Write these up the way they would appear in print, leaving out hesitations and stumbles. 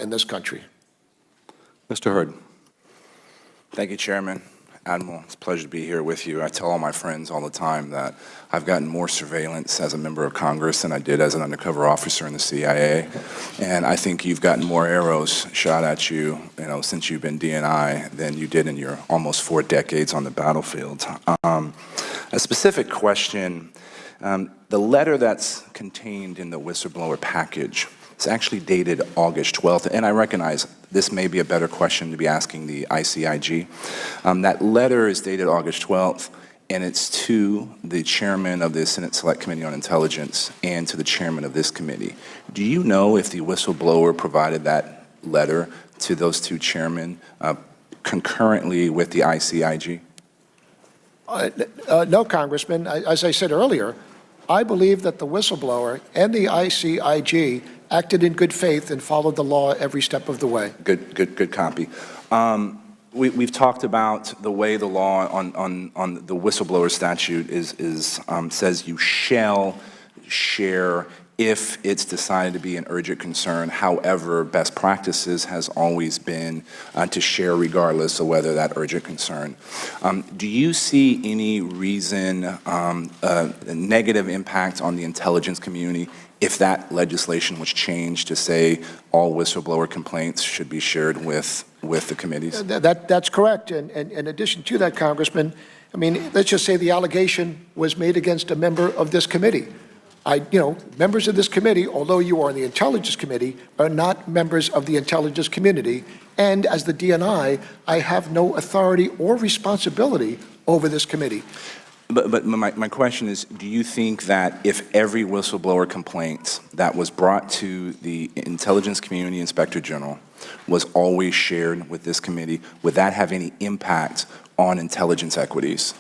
in this country. Mr. Hurd. Thank you, Chairman. Admiral, it's a pleasure to be here with you. I tell all my friends all the time that I've gotten more surveillance as a member of Congress than I did as an undercover officer in the CIA. And I think you've gotten more arrows shot at you, since you've been DNI than you did in your almost 4 decades on the battlefield. A specific question, the letter that's contained in the whistleblower package, it's actually dated August 12th, and I recognize this may be a better question to be asking the ICIG. That letter is dated August 12th, and it's to the chairman of the Senate Select Committee on Intelligence and to the chairman of this committee. Do you know if the whistleblower provided that letter to those 2 chairmen concurrently with the ICIG? No, Congressman. As I said earlier, I believe that the whistleblower and the ICIG acted in good faith and followed the law every step of the way. Good copy. We've talked about the way the law on the whistleblower statute says you shall share if it's decided to be an urgent concern. However, best practices has always been to share regardless of whether that urgent concern. Do you see any reason, negative impact on the intelligence community if that legislation was changed to say all whistleblower complaints should be shared with the committees? That's correct. And in addition to that, Congressman, I mean, let's just say the allegation was made against a member of this committee. Members of this committee, although you are in the Intelligence Committee, are not members of the intelligence community. And as the DNI, I have no authority or responsibility over this committee. But my question is, do you think that if every whistleblower complaint that was brought to the Intelligence Community Inspector General was always shared with this committee, would that have any impact on intelligence equities?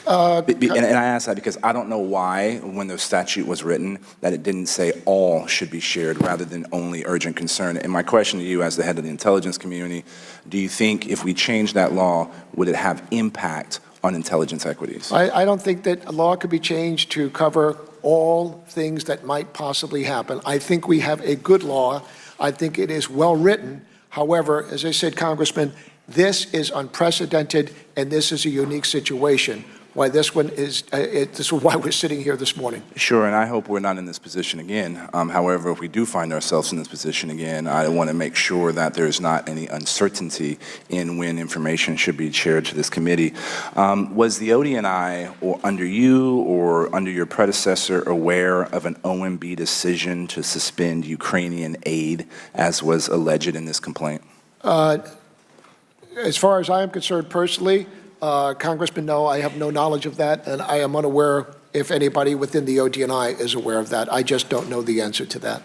And I ask that because I don't know why, when the statute was written, that it didn't say all should be shared rather than only urgent concern. And my question to you as the head of the intelligence community, do you think if we change that law, would it have impact on intelligence equities? I don't think that a law could be changed to cover all things that might possibly happen. I think we have a good law. I think it is well written. However, as I said, Congressman, this is unprecedented and this is a unique situation. Why this one is, this is why we're sitting here this morning. Sure, and I hope we're not in this position again. However, if we do find ourselves in this position again, I want to make sure that there's not any uncertainty in when information should be shared to this committee. Was the ODNI, or under you or under your predecessor, aware of an OMB decision to suspend Ukrainian aid, as was alleged in this complaint? As far as I am concerned personally, Congressman, no, I have no knowledge of that, and I am unaware if anybody within the ODNI is aware of that. I just don't know the answer to that.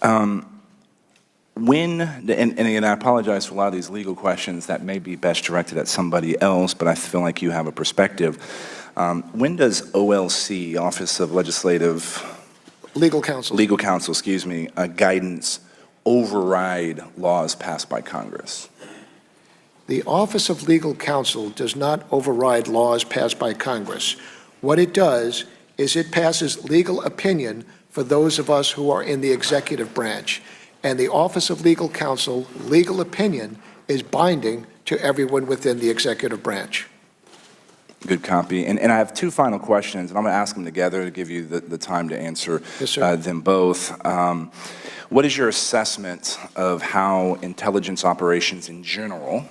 And I apologize for a lot of these legal questions that may be best directed at somebody else, but I feel like you have a perspective. When does OLC, Office of Legal Counsel, guidance override laws passed by Congress? The Office of Legal Counsel does not override laws passed by Congress. What it does is it passes legal opinion for those of us who are in the executive branch. And the Office of Legal Counsel, legal opinion, is binding to everyone within the executive branch. Good copy. And I have 2 final questions, and I'm going to ask them together to give you the time to answer them both. What is your assessment of how intelligence operations in general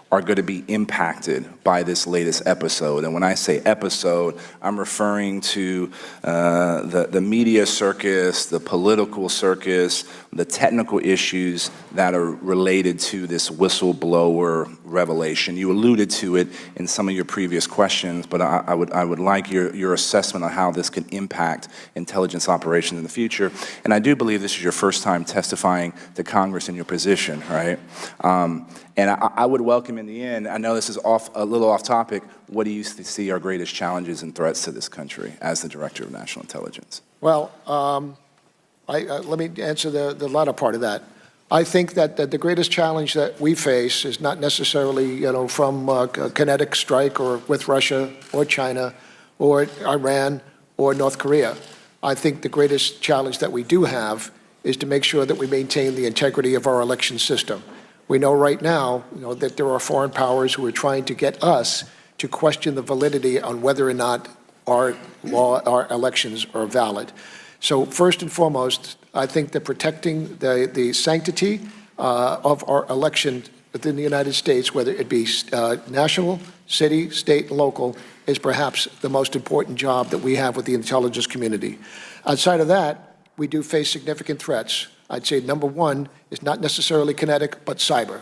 are going to be impacted by this latest episode? And when I say episode, I'm referring to the media circus, the political circus, the technical issues that are related to this whistleblower revelation. You alluded to it in some of your previous questions, but I would like your assessment on how this can impact intelligence operations in the future. And I do believe this is your first time testifying to Congress in your position, right? And I would welcome in the end, I know this is a little off topic, what do you see are greatest challenges and threats to this country as the Director of National Intelligence? Well, let me answer the latter part of that. I think that the greatest challenge that we face is not necessarily, from a kinetic strike or with Russia or China or Iran or North Korea. I think the greatest challenge that we do have is to make sure that we maintain the integrity of our election system. We know right now, that there are foreign powers who are trying to get us to question the validity on whether or not our elections are valid. So first and foremost, I think that protecting the sanctity of our election within the United States, whether it be national, city, state, and local, is perhaps the most important job that we have with the intelligence community. Outside of that, we do face significant threats. I'd say number one is not necessarily kinetic, but cyber.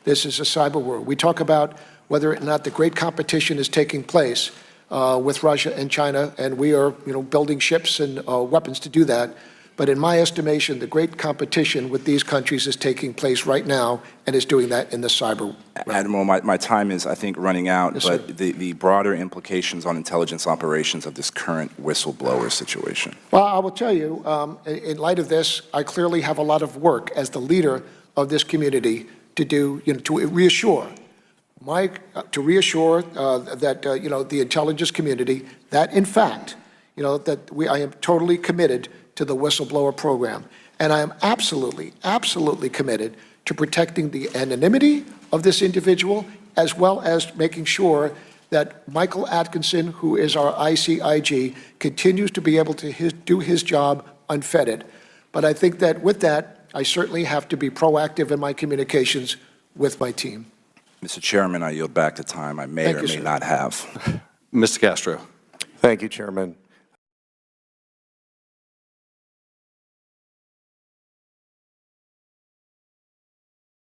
This is a cyber world. We talk about whether or not the great competition is taking place with Russia and China, and we are, building ships and weapons to do that. But in my estimation, the great competition with these countries is taking place right now and is doing that in the cyber realm. Admiral, my time is, I think, running out, Yes, but sir. the broader implications on intelligence operations of this current whistleblower situation. Well, I will tell you, in light of this, I clearly have a lot of work as the leader of this community to do, to reassure that, the intelligence community that, in fact, I am totally committed to the whistleblower program. And I am absolutely, absolutely committed to protecting the anonymity of this individual, as well as making sure that Michael Atkinson, who is our ICIG, continues to be able to do his job unfettered. But I think that with that, I certainly have to be proactive in my communications with my team. Mr. Chairman, I yield back the time I may Thank or you, may sir. not have. Mr. Castro. Thank you, Chairman.